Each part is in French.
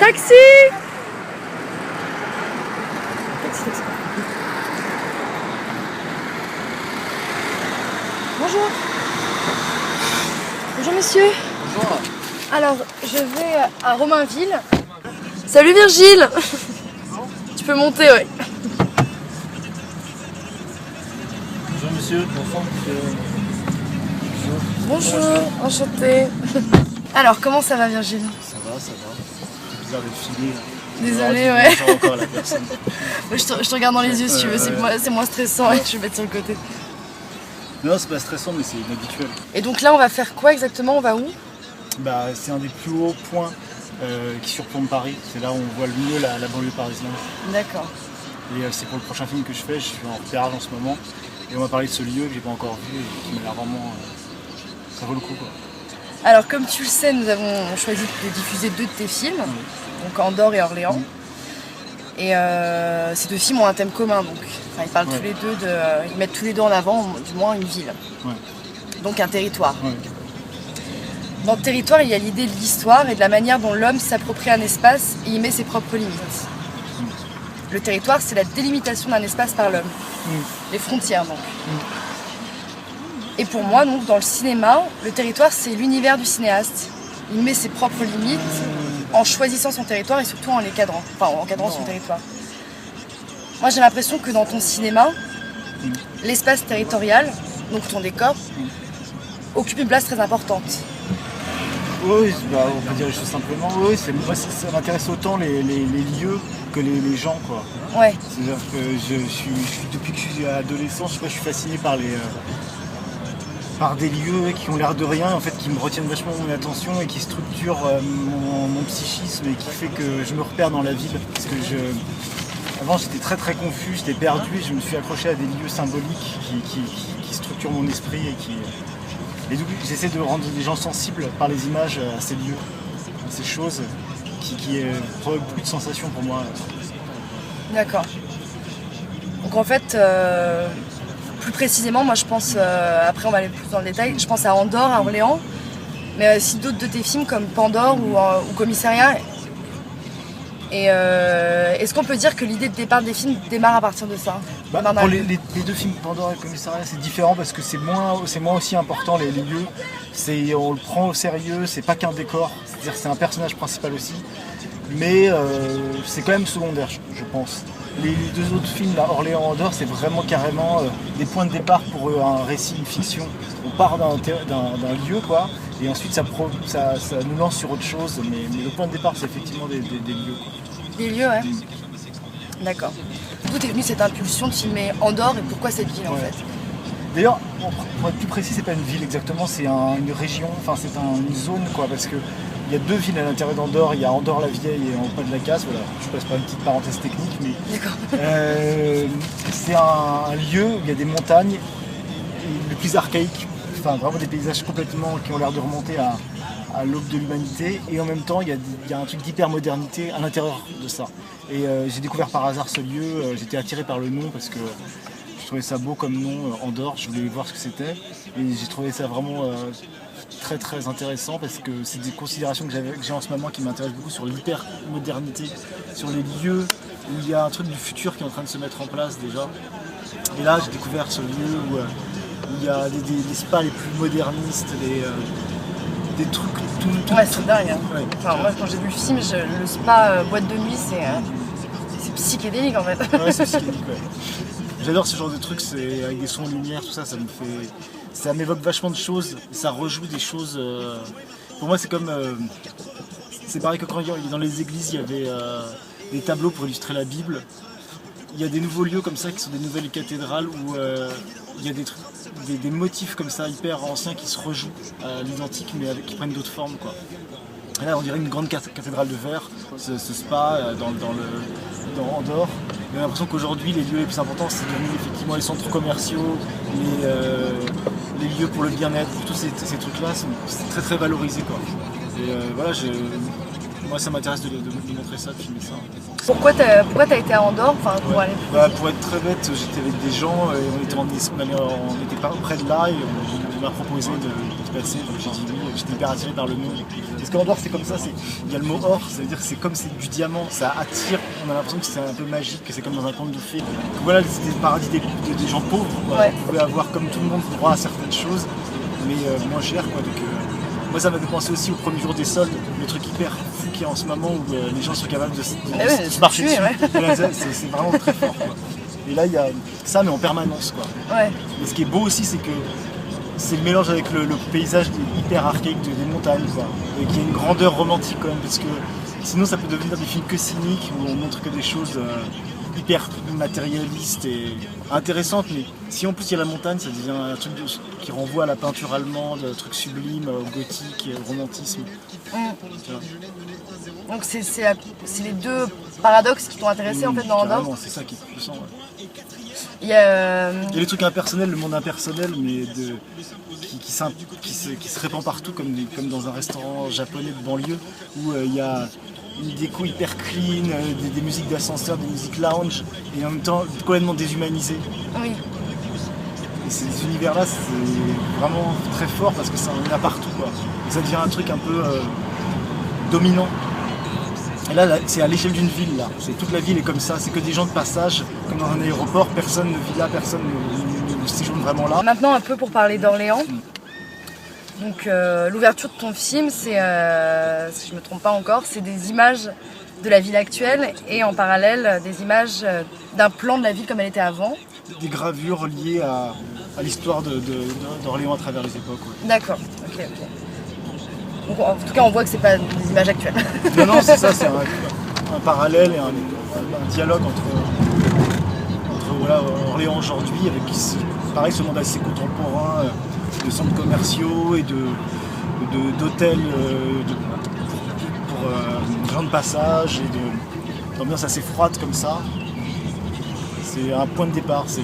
Taxi. Bonjour. Bonjour monsieur. Bonjour. Alors, je vais à Romainville. Salut Virgile. Tu peux monter, ouais. Bonjour monsieur, bonjour. Bonjour, enchantée. Alors, comment ça va Virgile? Ça va. C'est bizarre d'être filmé. Désolée, ouais. Encore la personne. Je te regarde dans les yeux si tu veux, c'est moins stressant et je vais mettre sur le côté. Non, c'est pas stressant, mais c'est inhabituel. Et donc là, on va faire quoi exactement? On va où? Bah, c'est un des plus hauts points qui surplombe Paris. C'est là où on voit le mieux la banlieue parisienne. D'accord. Et c'est pour le prochain film que je fais. Je suis en repérage en ce moment. Et on va parler de ce lieu que j'ai pas encore vu et qui m'a l'air vraiment. Ça vaut le coup, quoi. Alors, comme tu le sais, nous avons choisi de diffuser 2 de tes films, donc Andorre et Orléans. Et ces 2 films ont un thème commun, donc ils parlent tous les deux ils mettent tous les deux en avant, du moins, une ville. Donc un territoire. Dans le territoire, il y a l'idée de l'histoire et de la manière dont l'homme s'approprie un espace et y met ses propres limites. Le territoire, c'est la délimitation d'un espace par l'homme, les frontières donc. Et pour moi, donc, dans le cinéma, le territoire, c'est l'univers du cinéaste. Il met ses propres limites en choisissant son territoire et surtout en l'encadrant, en encadrant son territoire. Moi, j'ai l'impression que dans ton cinéma, l'espace territorial, donc ton décor, occupe une place très importante. Oui, on peut dire les choses simplement. Oui, moi, ça m'intéresse autant les lieux que les gens, quoi. Ouais. C'est-à-dire que depuis que je suis adolescent, je suis fasciné par des lieux qui ont l'air de rien, en fait, qui me retiennent vachement mon attention et qui structurent mon psychisme et qui fait que je me repère dans la ville. Parce que avant, j'étais très très confus, j'étais perdu et je me suis accroché à des lieux symboliques qui structurent mon esprit et donc j'essaie de rendre les gens sensibles par les images à ces lieux, à ces choses qui provoquent beaucoup de sensations pour moi. D'accord. Donc en fait, plus précisément, moi je pense, après on va aller plus dans le détail, je pense à Andorre, à Orléans, mais aussi d'autres de tes films comme Pandore ou Commissariat. Et est-ce qu'on peut dire que l'idée de départ des films démarre à partir de ça? Pour les 2 films Pandore et Commissariat, c'est différent parce que c'est moins aussi important les lieux. On le prend au sérieux, c'est pas qu'un décor, c'est-à-dire que c'est un personnage principal aussi, mais c'est quand même secondaire, je pense. Les 2 autres films, là, Orléans et Andorre, c'est vraiment carrément des points de départ pour un récit, une fiction. On part d'un lieu, quoi, et ensuite ça nous lance sur autre chose, mais le point de départ, c'est effectivement des lieux, quoi. Des lieux, ouais. D'accord. D'où est venue cette impulsion de filmer Andorre et pourquoi cette ville en fait? D'ailleurs, pour être plus précis, c'est pas une ville exactement, c'est une région, enfin c'est une zone, quoi, parce que il y a 2 villes à l'intérieur d'Andorre, il y a Andorre-la-Vieille et en pas de la Casse, voilà, je passe par une petite parenthèse technique, mais c'est un lieu où il y a des montagnes, le plus archaïque, enfin vraiment des paysages complètement qui ont l'air de remonter à l'aube de l'humanité, et en même temps il y a un truc d'hyper-modernité à l'intérieur de ça. Et j'ai découvert par hasard ce lieu, j'étais attiré par le nom parce que je trouvais ça beau comme nom, Andorre, je voulais voir ce que c'était, et j'ai trouvé ça vraiment très très intéressant parce que c'est des considérations que j'ai en ce moment qui m'intéressent beaucoup sur l'hyper-modernité, sur les lieux où il y a un truc du futur qui est en train de se mettre en place déjà. Et là j'ai découvert ce lieu où il y a les spas les plus modernistes, des trucs tout. Ouais, c'est dingue. Hein. Ouais. Enfin, moi quand j'ai vu le film, le spa boîte de nuit, c'est psychédélique en fait. Ouais, c'est psychédélique, ouais. J'adore ce genre de trucs, c'est avec des sons de lumière, tout ça, ça m'évoque vachement de choses, ça rejoue des choses. Pour moi, c'est comme, c'est pareil que quand dans les églises, il y avait des tableaux pour illustrer la Bible. Il y a des nouveaux lieux comme ça qui sont des nouvelles cathédrales où il y a des trucs, des motifs comme ça hyper anciens qui se rejouent à l'identique, mais qui prennent d'autres formes, quoi. Et là, on dirait une grande cathédrale de verre, ce spa dans Andorre. J'ai l'impression qu'aujourd'hui, les lieux les plus importants, c'est devenu effectivement les centres commerciaux, les lieux pour le bien-être, tous ces trucs-là, c'est très très valorisé, quoi. Et voilà, moi ça m'intéresse de montrer ça, de filmer ça. Pourquoi t'as été à Andorre pour aller... Pour être très bête, j'étais avec des gens et on était pas près de là et on m'a proposé de passer, donc j'ai dit oui, j'étais hyper attiré par le nom. Parce qu'Andorre c'est comme ça, il y a le mot or, ça veut dire que c'est comme c'est du diamant, ça attire, on a l'impression que c'est un peu magique, que c'est comme dans un conte de fées. Donc voilà, c'était le paradis des gens pauvres, quoi. Ouais. On pouvait avoir comme tout le monde droit à certaines choses, mais moins cher, quoi. Donc, moi ça m'a fait penser aussi au premier jour des soldes, le truc hyper fou qu'il y a en ce moment où les gens sont capables de se marcher dessus. Ouais. Voilà, c'est vraiment très fort, quoi. Et là il y a ça mais en permanence, quoi. Ouais. Et ce qui est beau aussi c'est que c'est le mélange avec le paysage hyper archaïque des montagnes, quoi. Et qui a une grandeur romantique quand même, parce que sinon ça peut devenir des films que cyniques où on montre que des choses hyper matérialistes et intéressantes, mais si en plus il y a la montagne, ça devient un truc qui renvoie à la peinture allemande, un truc sublime, au gothique, au romantisme. Donc c'est les deux paradoxes qui t'ont intéressé en fait dans Andorre. C'est ça qui est puissant. Ouais. Il y a les trucs impersonnels, le monde impersonnel, mais qui se répand partout comme dans un restaurant japonais de banlieue où il y a une déco hyper clean, des musiques d'ascenseur, des musiques lounge, et en même temps complètement déshumanisé. Oui. Et ces univers-là, c'est vraiment très fort parce que ça en a partout, quoi. Et ça devient un truc un peu dominant. Et là, c'est à l'échelle d'une ville, là. Toute la ville est comme ça, c'est que des gens de passage, comme dans un aéroport, personne ne vit là, personne ne séjourne vraiment là. Maintenant, un peu pour parler d'Orléans. Donc l'ouverture de ton film, c'est, si je ne me trompe pas encore, c'est des images de la ville actuelle et en parallèle des images d'un plan de la ville comme elle était avant. Des gravures liées à l'histoire d'Orléans à travers les époques. Ouais. D'accord, ok. Donc, en tout cas, on voit que c'est pas des images actuelles. Non, c'est ça, c'est un parallèle et un dialogue entre voilà, Orléans aujourd'hui, avec pareil, ce monde assez contemporain, de centres commerciaux et d'hôtels pour gens de passage et d'ambiance assez froide comme ça. C'est un point de départ. Puis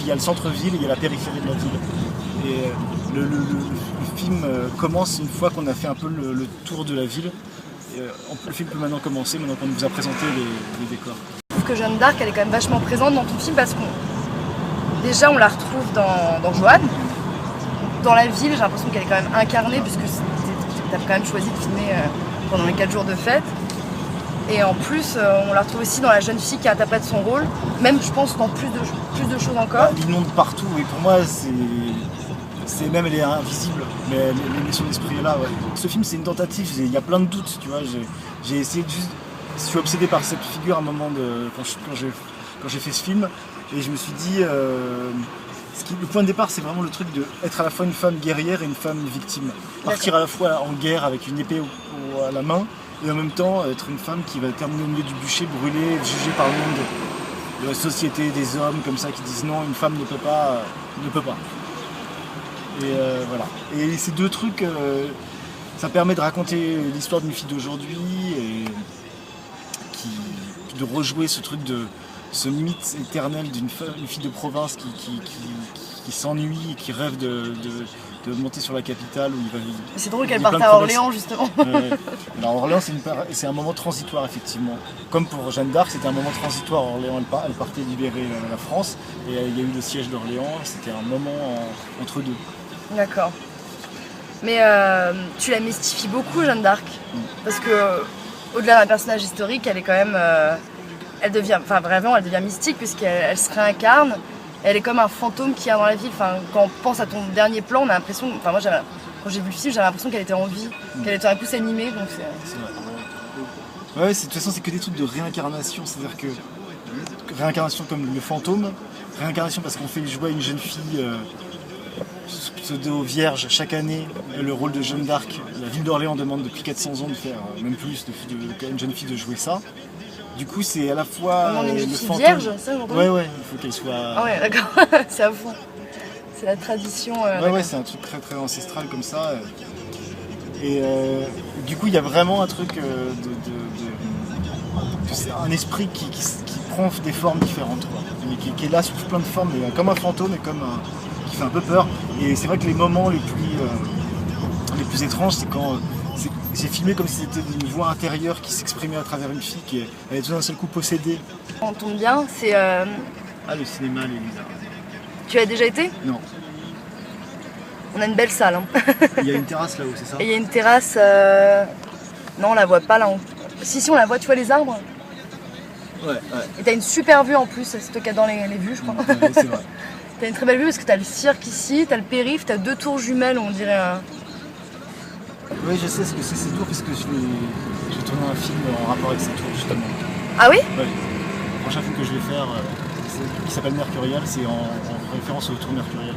il y a le centre-ville et il y a la périphérie de la ville. Et le film commence une fois qu'on a fait un peu le tour de la ville. Le film peut maintenant commencer, maintenant qu'on nous a présenté les décors. Je trouve que Jeanne d'Arc, elle est quand même vachement présente dans ton film parce qu'on déjà on la retrouve dans Joanne. Dans la ville, j'ai l'impression qu'elle est quand même incarnée puisque tu as quand même choisi de filmer pendant les 4 jours de fête. Et en plus, on la retrouve aussi dans la jeune fille qui interprète son rôle, même je pense dans plus de choses encore. Elle inonde partout et pour moi même elle est invisible, mais son esprit est là. Ouais. Ce film c'est une tentative, il y a plein de doutes, tu vois. J'ai essayé je suis obsédé par cette figure à un moment quand j'ai fait ce film et je me suis dit le point de départ c'est vraiment le truc d'être à la fois une femme guerrière et une femme victime. Partir à la fois en guerre avec une épée à la main et en même temps être une femme qui va terminer au milieu du bûcher, brûlée, jugée par le monde de la société, des hommes comme ça qui disent non, une femme ne peut pas. Et voilà. Et ces deux trucs, ça permet de raconter l'histoire d'une fille d'aujourd'hui et de rejouer ce mythe éternel d'une fille de province qui s'ennuie et qui rêve de monter sur la capitale où il va vivre. C'est drôle qu'elle parte à Orléans justement. Alors Orléans c'est un moment transitoire effectivement. Comme pour Jeanne d'Arc c'était un moment transitoire. Orléans elle partait libérer la France et il y a eu le siège d'Orléans. C'était un moment entre deux. D'accord. Mais tu la mystifies beaucoup Jeanne d'Arc. Parce que au-delà d'un personnage historique, elle est quand même... elle devient mystique puisqu'elle se réincarne. Elle est comme un fantôme qu'il y a dans la ville. Enfin, quand on pense à ton dernier plan, on a l'impression... Enfin, moi, quand j'ai vu le film, j'avais l'impression qu'elle était en vie, qu'elle était un coup s'animer. Donc c'est vrai. Ouais, de toute façon, c'est que des trucs de réincarnation. C'est-à-dire que réincarnation comme le fantôme, réincarnation parce qu'on fait jouer une jeune fille pseudo vierge chaque année. Le rôle de Jeanne d'Arc, la ville d'Orléans demande depuis 400 ans de faire, même plus, une jeune fille de jouer ça. Du coup, c'est à la fois une le fille fantôme. Vierge, ça aujourd'hui. Ouais, il faut qu'elle soit. Ah ouais, d'accord, c'est à fond. C'est la tradition. Ouais, c'est un truc très très ancestral comme ça. Et du coup, il y a vraiment un truc c'est un esprit qui prend des formes différentes, quoi. Qui est là sous plein de formes, comme un fantôme et qui fait un peu peur. Et c'est vrai que les moments les plus étranges, c'est quand c'est filmé comme si c'était une voix intérieure qui s'exprimait à travers une fille qui elle est tout d'un seul coup possédée. On tombe bien, c'est... Ah, le cinéma, les Lisa. Tu as déjà été? Non. On a une belle salle. Hein. Il y a une terrasse là-haut, c'est ça? Et il y a une terrasse... Non, on la voit pas là. Si, on la voit, tu vois les arbres? Ouais. Et t'as une super vue en plus, c'est toi qui as dans les vues, je crois. Ouais, c'est vrai. T'as une très belle vue parce que t'as le cirque ici, t'as le périph', t'as 2 tours jumelles, on dirait... Oui, je sais ce que c'est ces tours parce que je vais tourner un film en rapport avec ces tours justement. Ah oui? Ouais. Le prochain film que je vais faire, qui s'appelle Mercurial, c'est en référence au tour Mercurial.